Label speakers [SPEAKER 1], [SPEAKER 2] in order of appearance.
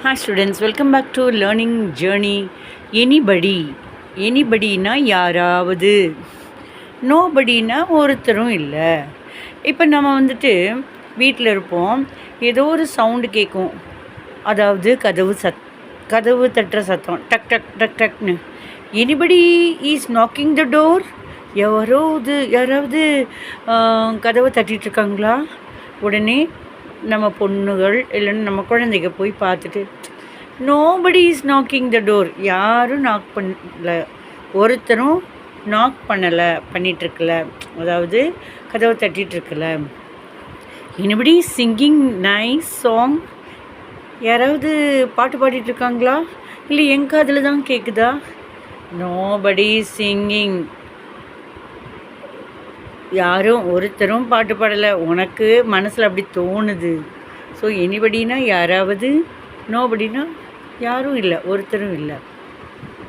[SPEAKER 1] Hi students, welcome back to learning journey. எனிபடினா யாராவது, நோபடினா ஒருத்தரும் இல்லை. இப்போ நம்ம வந்துட்டு வீட்டில் இருப்போம், ஏதோ ஒரு சவுண்டு கேட்கும். அதாவது கதவு தட்டுற சத்தம், டக் டக் டக் டக்னு. Anybody is knocking the door. யாராவது கதவை தட்டிகிட்ருக்காங்களா? உடனே நம்ம பொண்ணுகள் இல்லைன்னா நம்ம குழந்தைங்க போய் பார்த்துட்டு, nobody is knocking the door, யாரும் நாக் பண்ணல, ஒருத்தரும் நாக் பண்ணலை, பண்ணிகிட்ருக்கல, அதாவது கதவை தட்டிகிட்ருக்கல. எனிபடி சிங்கிங் நைஸ் சாங், யாராவது பாட்டு பாடிட்டுருக்காங்களா? இல்லை என் காதில் தான் கேட்குதா? நோபடி சிங்கிங், யாரும் ஒருத்தரும் பாட்டு பாடலை, உனக்கு மனசில் அப்படி தோணுது. ஸோ எனிபடினா யாராவது, நோபடினா யாரும் இல்லை, ஒருத்தரும் இல்லை.